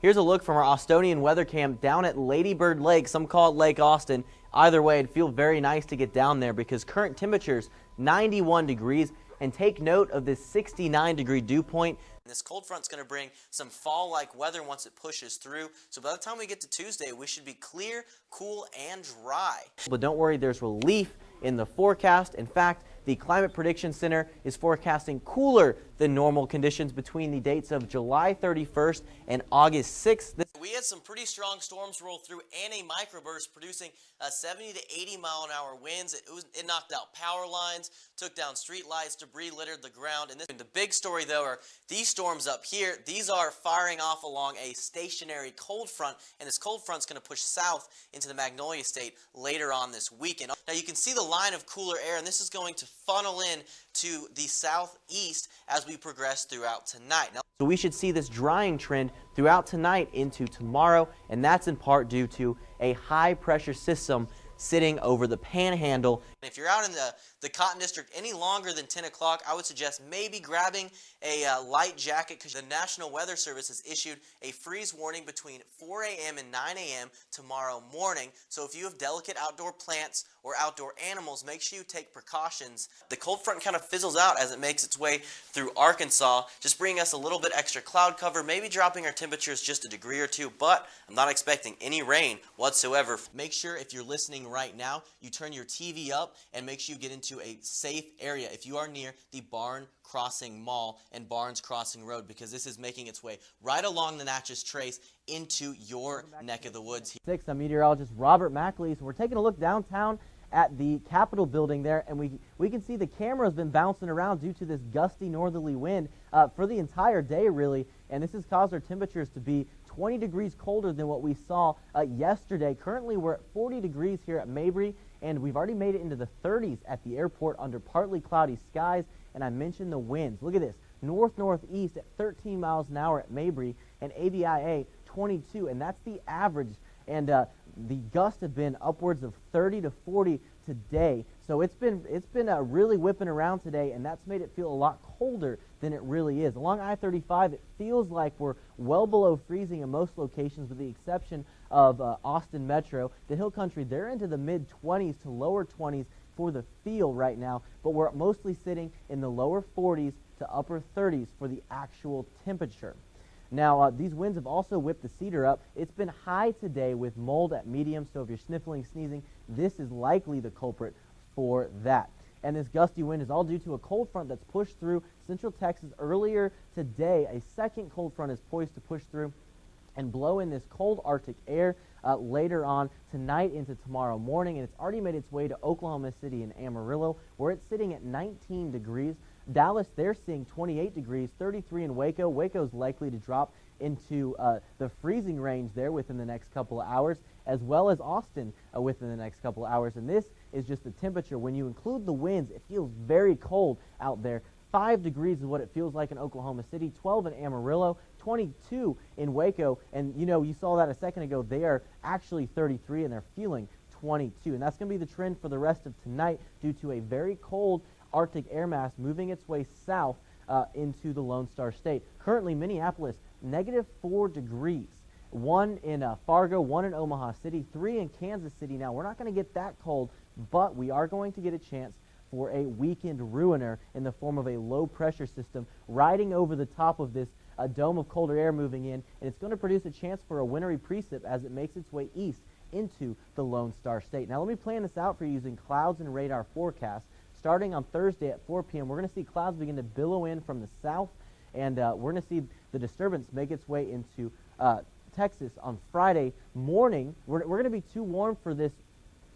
Here's a look from our Austonian weather cam down at Lady Bird Lake. Some call it Lake Austin. Either way, it'd feel very nice to get down there because current temperatures 91 degrees. And take note of this 69-degree dew point. This cold front's going to bring some fall-like weather once it pushes through. So by the time we get to Tuesday, we should be clear, cool, and dry. But don't worry, there's relief in the forecast. In fact, the Climate Prediction Center is forecasting cooler than normal conditions between the dates of July 31st and August 6th. We had some pretty strong storms roll through and a microburst producing 70 to 80 mile an hour winds. It knocked out power lines, took down street lights, debris littered the ground. And the big story though are these storms up here. These are firing off along a stationary cold front, and this cold front's going to push south into the Magnolia State later on this weekend. Now you can see the line of cooler air, and this is going to funnel in to the southeast as we progress throughout tonight. Now, so we should see this drying trend throughout tonight into tomorrow, and that's in part due to a high pressure system sitting over the panhandle. If you're out in the Cotton District any longer than 10 o'clock, I would suggest maybe grabbing a light jacket because the National Weather Service has issued a freeze warning between 4 a.m. and 9 a.m. tomorrow morning. So if you have delicate outdoor plants or outdoor animals, make sure you take precautions. The cold front kind of fizzles out as it makes its way through Arkansas, just bringing us a little bit extra cloud cover, maybe dropping our temperatures just a degree or two, but I'm not expecting any rain whatsoever. Make sure if you're listening right now, you turn your TV up and make sure you get into a safe area if you are near the Barn Crossing Mall and Barnes Crossing Road, because this is making its way right along the Natchez Trace into your neck of the woods. I'm meteorologist Robert Mcillece. We're taking a look downtown at the Capitol building there, and we can see the camera's been bouncing around due to this gusty northerly wind for the entire day, really, and this has caused our temperatures to be 20 degrees colder than what we saw yesterday. Currently, we're at 40 degrees here at Mabry, and we've already made it into the 30s at the airport under partly cloudy skies, and I mentioned the winds. Look at this, north-northeast at 13 miles an hour at Mabry, and AVIA 22, and that's the average, and the gusts have been upwards of 30 to 40 today, so it's been really whipping around today, and that's made it feel a lot colder than it really is. Along I-35, it feels like we're well below freezing in most locations with the exception of Austin Metro. The Hill Country, they're into the mid-20s to lower 20s for the feel right now, but we're mostly sitting in the lower 40s to upper 30s for the actual temperature. Now, these winds have also whipped the cedar up. It's been high today with mold at medium, so if you're sniffling, sneezing, this is likely the culprit for that. And this gusty wind is all due to a cold front that's pushed through central Texas earlier today. A second cold front is poised to push through and blow in this cold Arctic air later on tonight into tomorrow morning, and it's already made its way to Oklahoma City and Amarillo, where it's sitting at 19 degrees. Dallas, they're seeing 28 degrees, 33 in Waco. Waco's likely to drop into the freezing range there within the next couple of hours, as well as Austin within the next couple of hours. And this is just the temperature. When you include the winds, it feels very cold out there. 5 degrees is what it feels like in Oklahoma City, 12 in Amarillo, 22 in Waco, and you saw that a second ago. They are actually 33 and they're feeling 22, and that's going to be the trend for the rest of tonight due to a very cold Arctic air mass moving its way south into the Lone Star State. Currently, Minneapolis, -4 degrees. 1 in Fargo, 1 in Omaha City, 3 in Kansas City. Now, we're not going to get that cold, but we are going to get a chance for a weekend ruiner in the form of a low-pressure system riding over the top of this dome of colder air moving in, and it's going to produce a chance for a wintry precip as it makes its way east into the Lone Star State. Now, let me plan this out for you using clouds and radar forecasts. Starting on Thursday at 4 p.m., we're going to see clouds begin to billow in from the south, and we're going to see the disturbance make its way into Texas on Friday morning. We're going to be too warm for this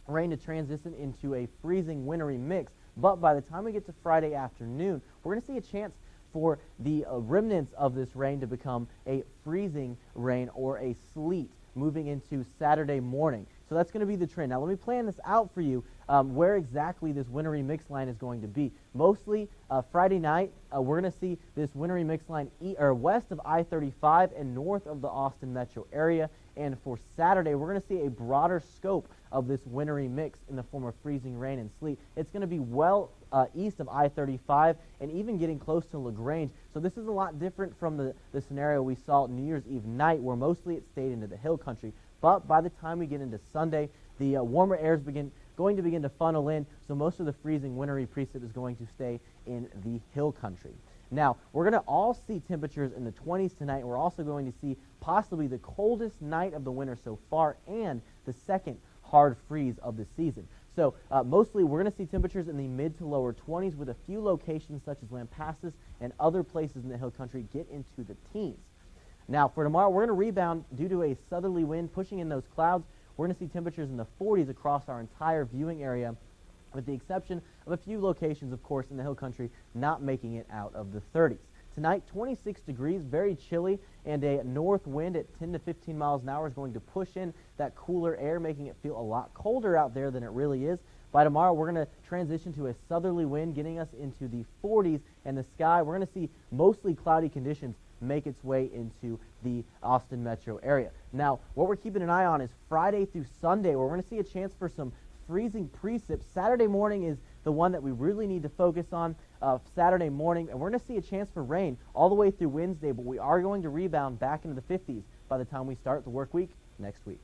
rain to transition into a freezing wintry mix, but by the time we get to Friday afternoon, we're going to see a chance for the remnants of this rain to become a freezing rain or a sleet moving into Saturday morning. So that's going to be the trend. Now let me plan this out for you where exactly this wintry mix line is going to be. Mostly Friday night, we're going to see this wintry mix line west of I-35 and north of the Austin metro area. And for Saturday, we're going to see a broader scope of this wintry mix in the form of freezing rain and sleet. It's going to be well east of I-35 and even getting close to LaGrange. So this is a lot different from the scenario we saw New Year's Eve night, where mostly it stayed into the hill country. But by the time we get into Sunday, the warmer air is going to begin to funnel in, so most of the freezing wintry precip is going to stay in the hill country. Now, we're going to all see temperatures in the 20s tonight. We're also going to see possibly the coldest night of the winter so far and the second hard freeze of the season. So mostly we're going to see temperatures in the mid to lower 20s, with a few locations such as Lampasas and other places in the hill country get into the teens. Now, for tomorrow, we're going to rebound due to a southerly wind pushing in those clouds. We're going to see temperatures in the 40s across our entire viewing area, with the exception of a few locations, of course, in the hill country not making it out of the 30s. Tonight, 26 degrees, very chilly, and a north wind at 10 to 15 miles an hour is going to push in that cooler air, making it feel a lot colder out there than it really is. By tomorrow, we're going to transition to a southerly wind, getting us into the 40s, and the sky, we're going to see mostly cloudy conditions make its way into the Austin metro area. Now, what we're keeping an eye on is Friday through Sunday, where we're going to see a chance for some freezing precip. Saturday morning is the one that we really need to focus on, Saturday morning, and we're going to see a chance for rain all the way through Wednesday, but we are going to rebound back into the 50s by the time we start the work week next week.